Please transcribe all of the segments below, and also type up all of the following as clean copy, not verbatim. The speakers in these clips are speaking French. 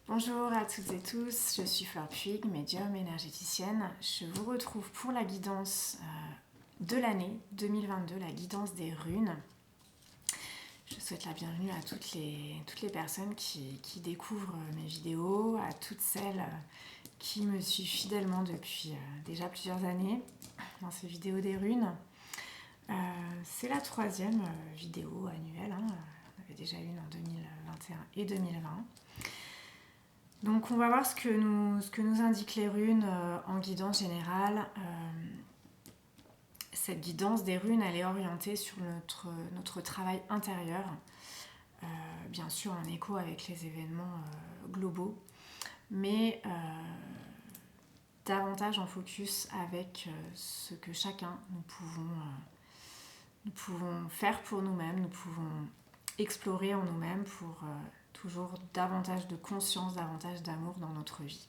Bonjour à toutes et tous, je suis Fleur Puig, médium énergéticienne. Je vous retrouve pour la guidance de l'année 2022, la guidance des runes. Je souhaite la bienvenue à toutes les personnes qui découvrent mes vidéos, à toutes celles qui me suivent fidèlement depuis déjà plusieurs années dans ces vidéos des runes. C'est la troisième vidéo annuelle, hein. On avait déjà une en 2021 et 2020. Donc on va voir ce que nous indiquent les runes en guidance générale. Cette guidance des runes, elle est orientée sur notre travail intérieur, bien sûr en écho avec les événements globaux, mais davantage en focus avec ce que chacun nous pouvons faire pour nous-mêmes, nous pouvons explorer en nous-mêmes pour toujours davantage de conscience, davantage d'amour dans notre vie.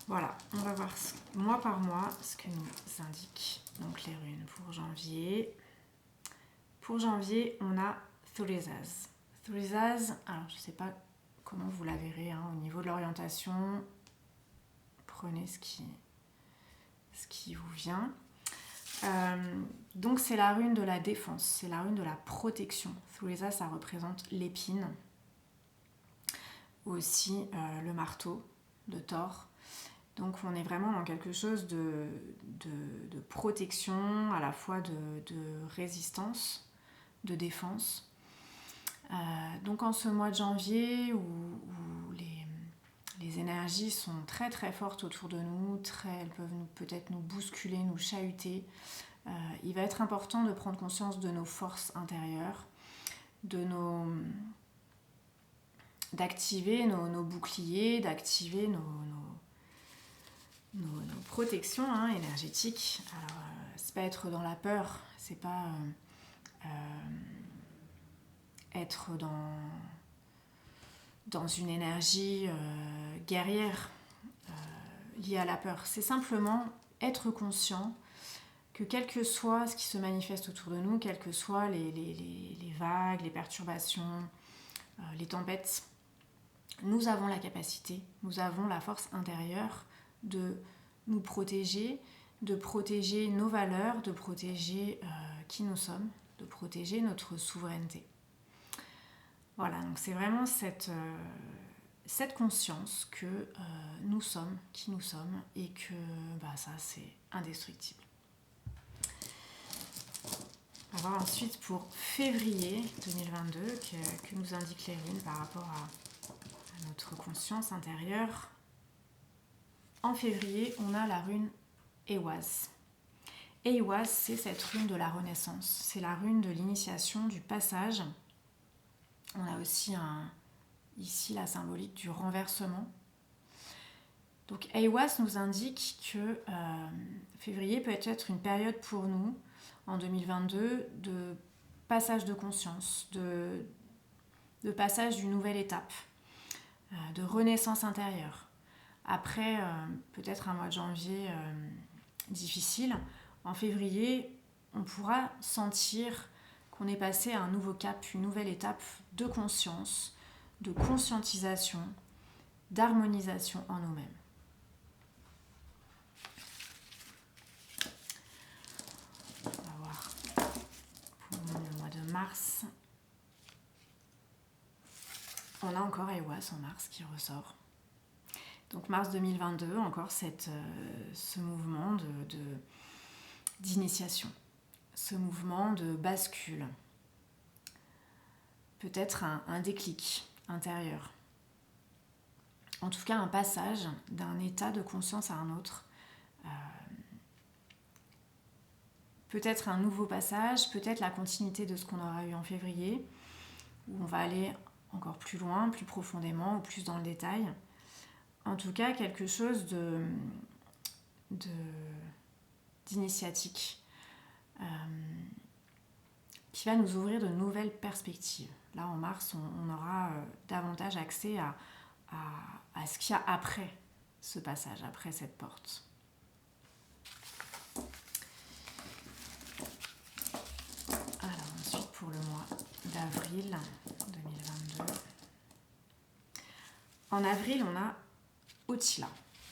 Voilà, on va voir mois par mois ce que nous indiquent donc les runes pour janvier. Pour janvier, on a Thurisaz. Thurisaz, alors je ne sais pas comment vous la verrez au niveau de l'orientation. Prenez ce qui vous vient. Donc c'est la rune de la défense, c'est la rune de la protection. Thurisaz, ça représente l'épine, aussi le marteau de Thor. Donc on est vraiment dans quelque chose de protection, à la fois de résistance, de défense. Donc en ce mois de janvier où les énergies sont très très fortes autour de nous, elles peuvent peut-être nous bousculer, nous chahuter, il va être important de prendre conscience de nos forces intérieures, d'activer nos boucliers, d'activer nos protections énergétiques. Alors, c'est pas être dans la peur, c'est pas être dans une énergie guerrière liée à la peur. C'est simplement être conscient que quel que soit ce qui se manifeste autour de nous, quelles que soient les vagues, les perturbations, les tempêtes, nous avons la capacité, nous avons la force intérieure de nous protéger, de protéger nos valeurs, de protéger qui nous sommes, de protéger notre souveraineté. Voilà, donc c'est vraiment cette conscience que nous sommes qui nous sommes et que ça c'est indestructible. On va voir ensuite pour février 2022 que nous indiquent les runes par rapport à notre conscience intérieure. En février, on a la rune Ehwaz. Ehwaz, c'est cette rune de la renaissance. C'est la rune de l'initiation, du passage. On a aussi ici la symbolique du renversement. Donc Ehwaz nous indique que février peut être une période pour nous, en 2022, de passage de conscience, de passage d'une nouvelle étape, de renaissance intérieure. Après peut-être un mois de janvier difficile, en février, on pourra sentir qu'on est passé à un nouveau cap, une nouvelle étape de conscience, de conscientisation, d'harmonisation en nous-mêmes. On va voir pour le mois de mars. On a encore Ehwaz en mars qui ressort. Donc mars 2022, encore ce mouvement d'initiation, ce mouvement de bascule. Peut-être un déclic intérieur. En tout cas, un passage d'un état de conscience à un autre. Peut-être un nouveau passage, peut-être la continuité de ce qu'on aura eu en février, où on va aller encore plus loin, plus profondément, ou plus dans le détail. En tout cas, quelque chose d'initiatique qui va nous ouvrir de nouvelles perspectives. Là, en mars, on aura davantage accès à ce qu'il y a après ce passage, après cette porte. Alors ensuite, pour le mois d'avril 2022, En avril, on a Otila.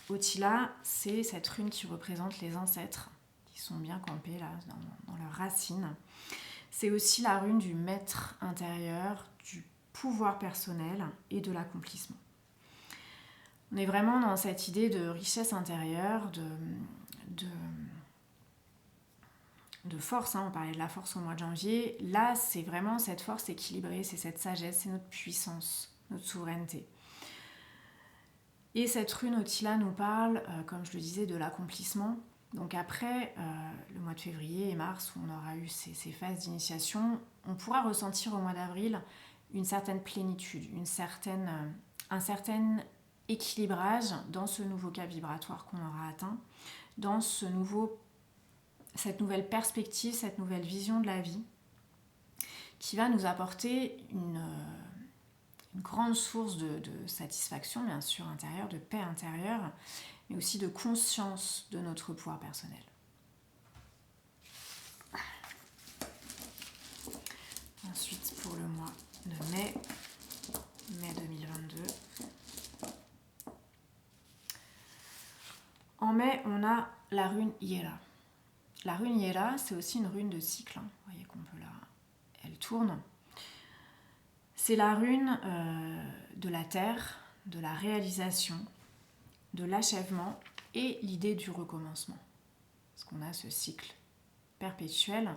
Otila, c'est cette rune qui représente les ancêtres, qui sont bien campés là, dans leurs racines. C'est aussi la rune du maître intérieur, du pouvoir personnel et de l'accomplissement. On est vraiment dans cette idée de richesse intérieure, de force, hein. On parlait de la force au mois de janvier. Là, c'est vraiment cette force équilibrée, c'est cette sagesse, c'est notre puissance, notre souveraineté. Et cette rune Otila nous parle, comme je le disais, de l'accomplissement. Donc après le mois de février et mars, où on aura eu ces phases d'initiation, on pourra ressentir au mois d'avril une certaine plénitude, un certain équilibrage dans ce nouveau cap vibratoire qu'on aura atteint, dans cette nouvelle perspective, cette nouvelle vision de la vie, qui va nous apporter une grande source de satisfaction, bien sûr, intérieure, de paix intérieure, mais aussi de conscience de notre pouvoir personnel. Ensuite, pour le mois de mai 2022. En mai, on a la rune Hiera. La rune Hiera, c'est aussi une rune de cycle. Vous voyez qu'on peut elle tourne. C'est la rune de la terre, de la réalisation, de l'achèvement et l'idée du recommencement. Parce qu'on a ce cycle perpétuel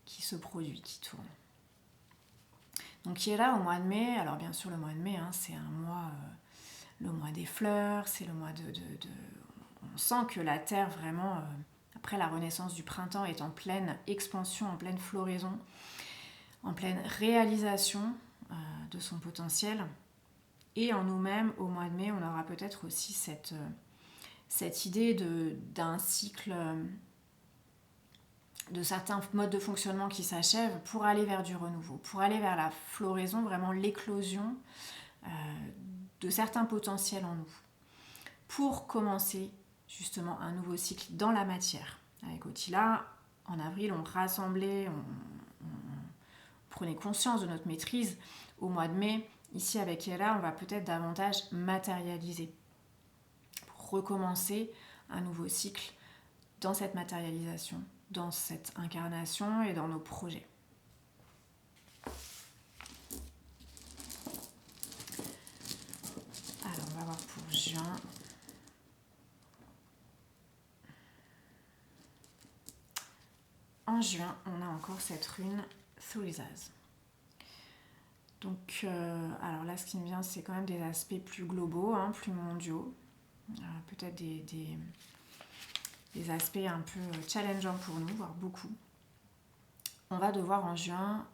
qui se produit, qui tourne. Donc Hiera au mois de mai, alors bien sûr le mois de mai, hein, c'est un mois, le mois des fleurs, c'est le mois on sent que la terre vraiment, après la renaissance du printemps, est en pleine expansion, en pleine floraison, en pleine réalisation de son potentiel. Et en nous-mêmes, au mois de mai, on aura peut-être aussi cette idée d'un cycle, de certains modes de fonctionnement qui s'achèvent pour aller vers du renouveau, pour aller vers la floraison, vraiment l'éclosion de certains potentiels en nous, pour commencer justement un nouveau cycle dans la matière. Avec Otila, en avril, on rassemblait, on prenait conscience de notre maîtrise. Au mois de mai, ici avec Hiera, on va peut-être davantage matérialiser pour recommencer un nouveau cycle dans cette matérialisation, dans cette incarnation et dans nos projets. Alors, on va voir pour juin. En juin, on a encore cette rune Thurisaz. Donc, alors là, ce qui me vient, c'est quand même des aspects plus globaux, hein, plus mondiaux. Peut-être des aspects un peu challengeants pour nous, voire beaucoup. On va devoir en juin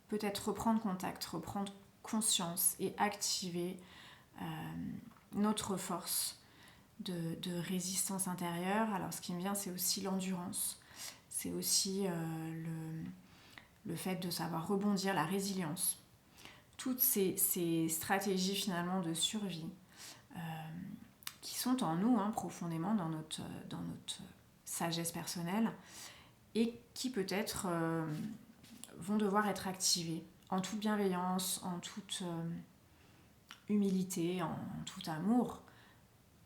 peut-être reprendre contact, reprendre conscience et activer notre force de résistance intérieure. Alors ce qui me vient, c'est aussi l'endurance, c'est aussi le fait de savoir rebondir, la résilience. Toutes ces stratégies finalement de survie qui sont en nous, hein, profondément dans notre sagesse personnelle et qui peut-être vont devoir être activées en toute bienveillance, en toute humilité, en tout amour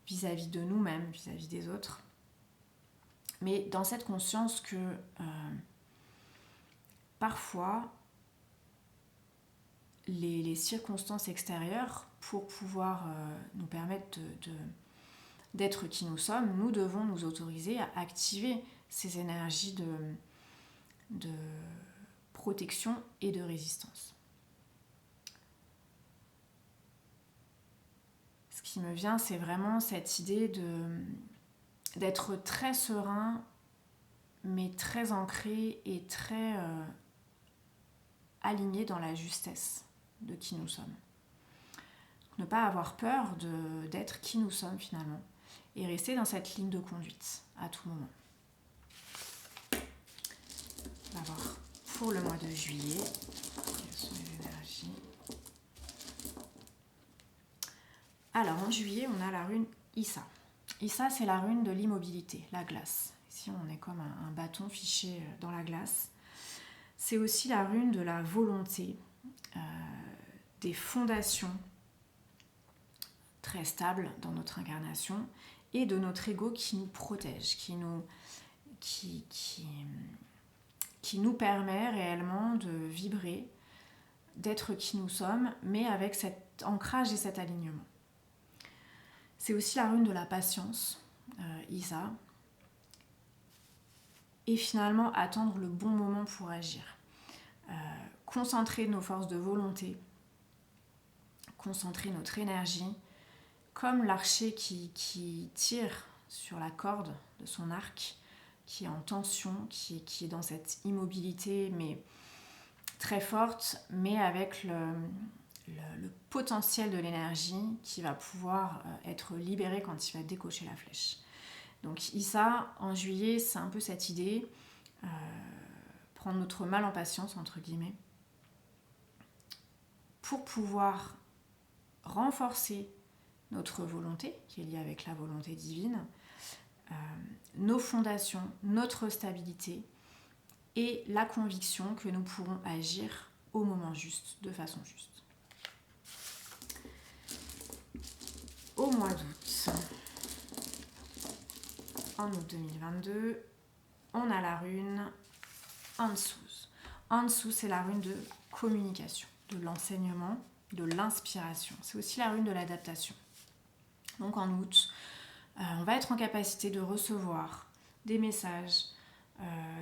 vis-à-vis de nous-mêmes, vis-à-vis des autres. Mais dans cette conscience que parfois les circonstances extérieures, pour pouvoir nous permettre d'être qui nous sommes, nous devons nous autoriser à activer ces énergies de protection et de résistance. Ce qui me vient, c'est vraiment cette idée d'être très serein, mais très ancré et très aligné dans la justesse de qui nous sommes. Ne pas avoir peur d'être qui nous sommes finalement et rester dans cette ligne de conduite à tout moment. On va voir pour le mois de juillet quelles sont les énergies. Alors en juillet, on a la rune Issa. Issa, c'est la rune de l'immobilité, la glace. Ici, on est comme un bâton fiché dans la glace. C'est aussi la rune de la volonté, des fondations très stable dans notre incarnation, et de notre ego qui nous protège, qui nous permet réellement de vibrer, d'être qui nous sommes, mais avec cet ancrage et cet alignement. C'est aussi la rune de la patience, Isa, et finalement attendre le bon moment pour agir. Concentrer nos forces de volonté, concentrer notre énergie, comme l'archer qui tire sur la corde de son arc, qui est en tension, qui est dans cette immobilité, mais très forte, mais avec le potentiel de l'énergie qui va pouvoir être libéré quand il va décocher la flèche. Donc Issa, en juillet, c'est un peu cette idée, prendre notre mal en patience, entre guillemets, pour pouvoir renforcer notre volonté, qui est liée avec la volonté divine, nos fondations, notre stabilité et la conviction que nous pourrons agir au moment juste, de façon juste. Au mois d'août, en août 2022, on a la rune Ansuz. Ansuz, c'est la rune de communication, de l'enseignement, de l'inspiration. C'est aussi la rune de l'adaptation. Donc en août, on va être en capacité de recevoir des messages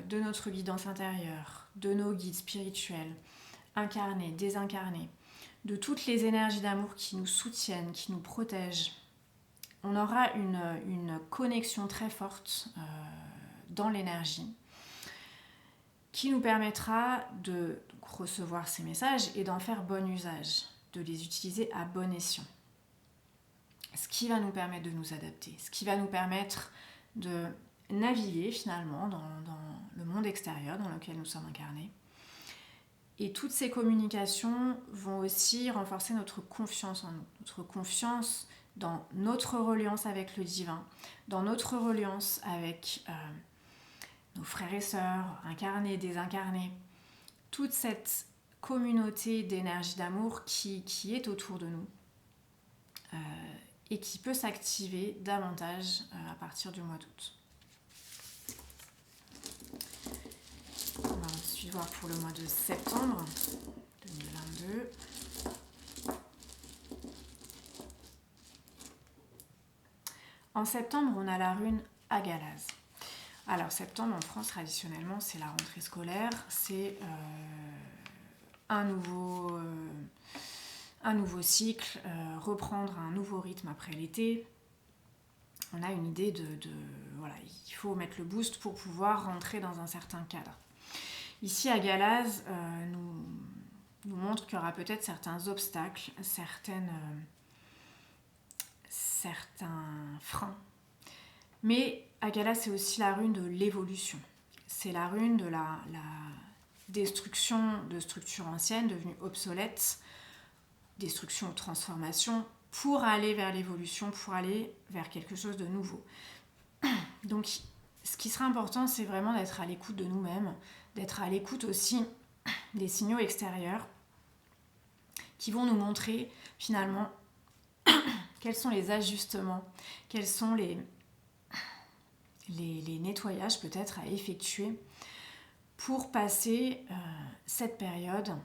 de notre guidance intérieure, de nos guides spirituels, incarnés, désincarnés, de toutes les énergies d'amour qui nous soutiennent, qui nous protègent. On aura une connexion très forte dans l'énergie qui nous permettra de recevoir ces messages et d'en faire bon usage, de les utiliser à bon escient. Ce qui va nous permettre de nous adapter, ce qui va nous permettre de naviguer finalement dans le monde extérieur dans lequel nous sommes incarnés. Et toutes ces communications vont aussi renforcer notre confiance en nous, notre confiance dans notre reliance avec le divin, dans notre reliance avec nos frères et sœurs, incarnés, désincarnés, toute cette communauté d'énergie d'amour qui est autour de nous et qui peut s'activer davantage à partir du mois d'août. On va ensuite voir pour le mois de septembre 2022. En septembre, on a la rune Agalaz. Alors, septembre en France, traditionnellement, c'est la rentrée scolaire, c'est un nouveau cycle, reprendre un nouveau rythme après l'été. On a une idée voilà, il faut mettre le boost pour pouvoir rentrer dans un certain cadre. Ici, Agalaz nous montre qu'il y aura peut-être certains obstacles, certains freins. Mais Agalaz, c'est aussi la rune de l'évolution. C'est la rune de la destruction de structures anciennes devenues obsolètes, destruction ou transformation, pour aller vers l'évolution, pour aller vers quelque chose de nouveau. Donc, ce qui sera important, c'est vraiment d'être à l'écoute de nous-mêmes, d'être à l'écoute aussi des signaux extérieurs qui vont nous montrer finalement quels sont les ajustements, quels sont les nettoyages peut-être à effectuer pour passer cette période,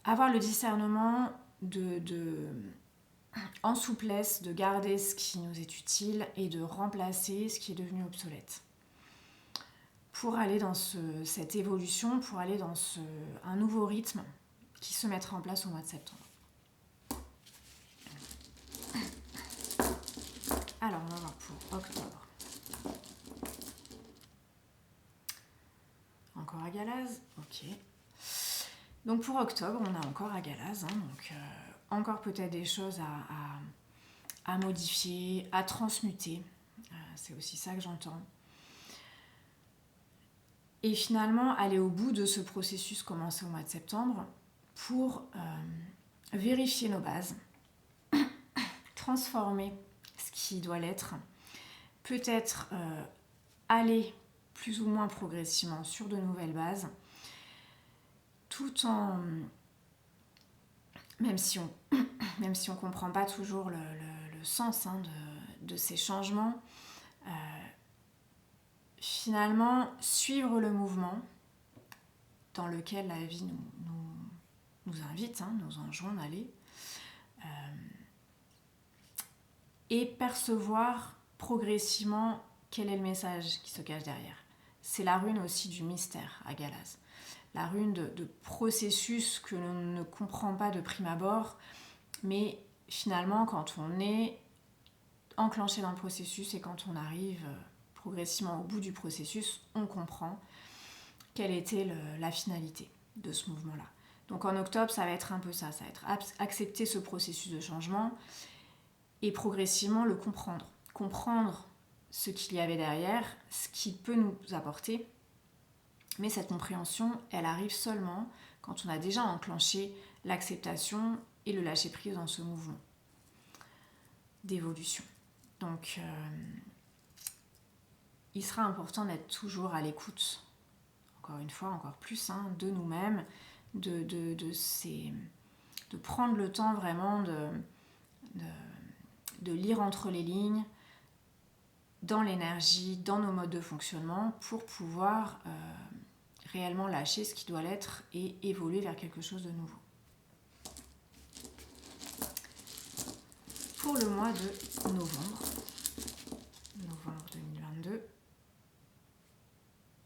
avoir le discernement en souplesse, de garder ce qui nous est utile et de remplacer ce qui est devenu obsolète. Pour aller dans cette évolution, pour aller dans un nouveau rythme qui se mettra en place au mois de septembre. Alors, on va voir pour octobre. Encore Agalaz, ok. Donc pour octobre, on a encore Agalaz, donc encore peut-être des choses à modifier, à transmuter. C'est aussi ça que j'entends. Et finalement, aller au bout de ce processus commencé au mois de septembre pour vérifier nos bases, transformer ce qui doit l'être, peut-être aller plus ou moins progressivement sur de nouvelles bases, tout en même si on ne comprend pas toujours le sens de ces changements, finalement, suivre le mouvement dans lequel la vie nous invite, nous enjoint d'aller, et percevoir progressivement quel est le message qui se cache derrière. C'est la rune aussi du mystère à Galaz. La rune de processus que l'on ne comprend pas de prime abord, mais finalement quand on est enclenché dans le processus et quand on arrive progressivement au bout du processus, on comprend quelle était la finalité de ce mouvement-là. Donc en octobre, ça va être un peu ça va être accepter ce processus de changement et progressivement le comprendre. Comprendre ce qu'il y avait derrière, ce qu'il peut nous apporter. Mais cette compréhension, elle arrive seulement quand on a déjà enclenché l'acceptation et le lâcher-prise dans ce mouvement d'évolution. Donc, il sera important d'être toujours à l'écoute, encore une fois, encore plus, de nous-mêmes, de prendre le temps vraiment de lire entre les lignes, dans l'énergie, dans nos modes de fonctionnement, pour pouvoir réellement lâcher ce qui doit l'être et évoluer vers quelque chose de nouveau. Pour le mois de novembre 2022,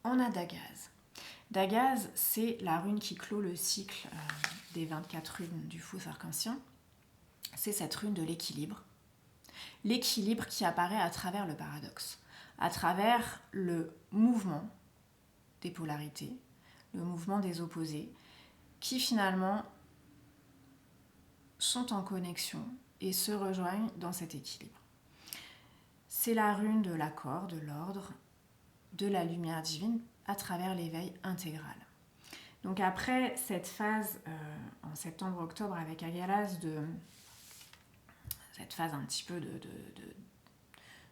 on a Dagaz. Dagaz, c'est la rune qui clôt le cycle des 24 runes du faux arc-en-ciel. C'est cette rune de l'équilibre. L'équilibre qui apparaît à travers le paradoxe, à travers le mouvement des polarités, le mouvement des opposés, qui finalement sont en connexion et se rejoignent dans cet équilibre. C'est la rune de l'accord, de l'ordre, de la lumière divine à travers l'éveil intégral. Donc après cette phase en septembre-octobre avec Agalaz, cette phase un petit peu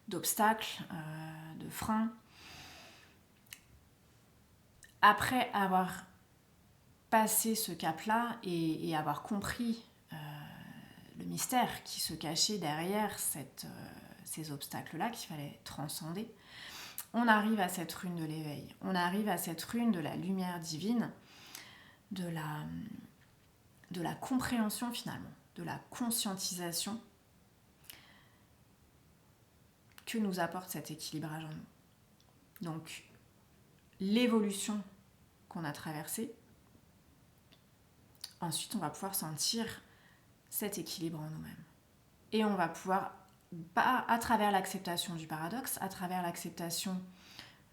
d'obstacles, de freins, après avoir passé ce cap-là et avoir compris le mystère qui se cachait derrière ces obstacles-là qu'il fallait transcender, on arrive à cette rune de l'éveil, on arrive à cette rune de la lumière divine, de la compréhension finalement, de la conscientisation que nous apporte cet équilibrage en nous. Donc, l'évolution qu'on a traversée, ensuite on va pouvoir sentir cet équilibre en nous-mêmes. Et on va pouvoir, à travers l'acceptation du paradoxe, à travers l'acceptation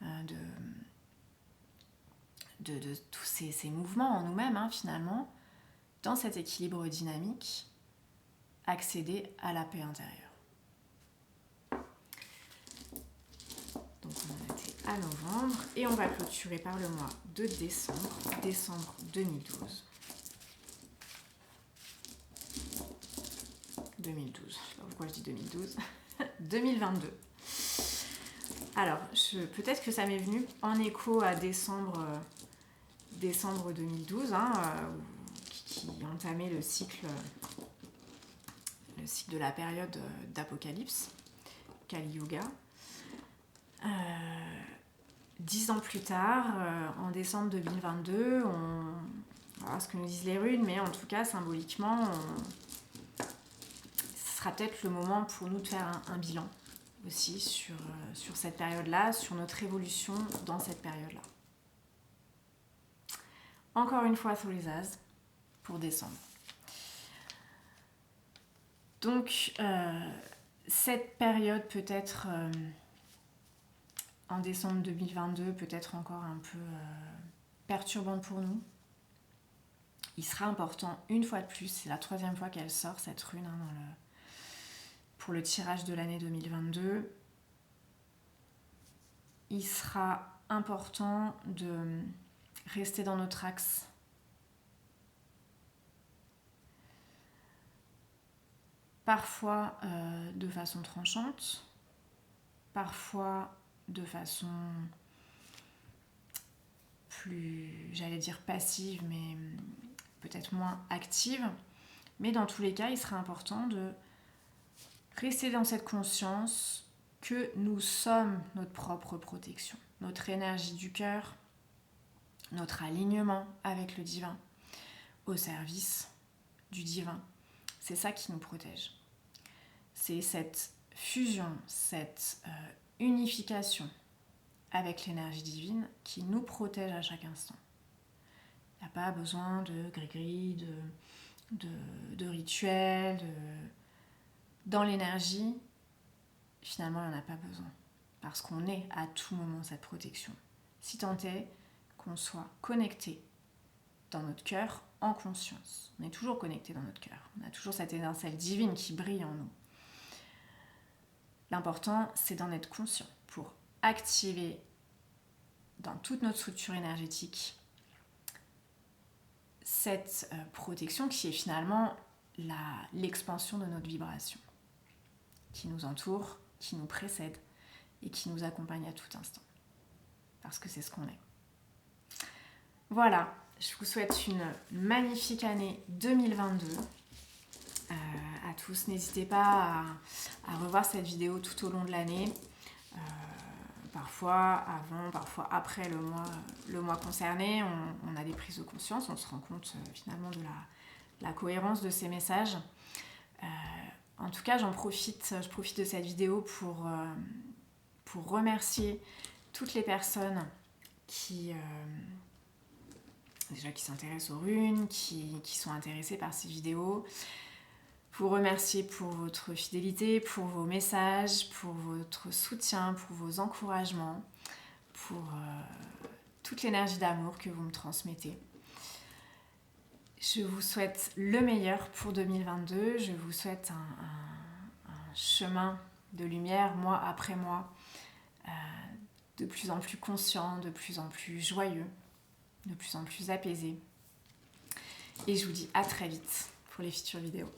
de tous ces mouvements en nous-mêmes, finalement, dans cet équilibre dynamique, accéder à la paix intérieure. Donc on en était à novembre et on va clôturer par le mois de décembre 2012. 2012, je sais pas pourquoi je dis 2012. 2022. Alors, peut-être que ça m'est venu en écho à décembre 2012, qui entamait le cycle de la période d'Apocalypse, Kali Yuga. 10 ans plus tard, en décembre 2022, on va voir ce que nous disent les runes, mais en tout cas, symboliquement, ce sera peut-être le moment pour nous de faire un bilan aussi sur cette période-là, sur notre évolution dans cette période-là. Encore une fois, sur les As pour décembre. Donc, cette période peut-être en décembre 2022, peut-être encore un peu perturbante pour nous. Il sera important, une fois de plus, c'est la 3e fois qu'elle sort, cette rune, pour le tirage de l'année 2022. Il sera important de rester dans notre axe. Parfois de façon tranchante, parfois de façon plus, j'allais dire passive, mais peut-être moins active, Mais dans tous les cas, il serait important de rester dans cette conscience que nous sommes notre propre protection, notre énergie du cœur, notre alignement avec le divin, au service du divin. C'est ça qui nous protège. C'est cette fusion, cette unification avec l'énergie divine qui nous protège à chaque instant. Il n'y a pas besoin de gris-gris, de rituels. Dans l'énergie, finalement, il n'y en a pas besoin. Parce qu'on est à tout moment cette protection. Si tant est qu'on soit connecté dans notre cœur en conscience. On est toujours connecté dans notre cœur. On a toujours cette étincelle divine qui brille en nous. L'important, c'est d'en être conscient pour activer dans toute notre structure énergétique cette protection qui est finalement l'expansion de notre vibration, qui nous entoure, qui nous précède et qui nous accompagne à tout instant. Parce que c'est ce qu'on est. Voilà, je vous souhaite une magnifique année 2022. À tous, n'hésitez pas à revoir cette vidéo tout au long de l'année. Parfois avant, parfois après le mois concerné, on a des prises de conscience, on se rend compte finalement de la cohérence de ces messages. En tout cas, je profite de cette vidéo pour remercier toutes les personnes qui s'intéressent aux runes, qui sont intéressées par ces vidéos. Vous remercier pour votre fidélité, pour vos messages, pour votre soutien, pour vos encouragements, pour toute l'énergie d'amour que vous me transmettez. Je vous souhaite le meilleur pour 2022. Je vous souhaite un chemin de lumière, mois après mois, de plus en plus conscient, de plus en plus joyeux, de plus en plus apaisé. Et je vous dis à très vite pour les futures vidéos.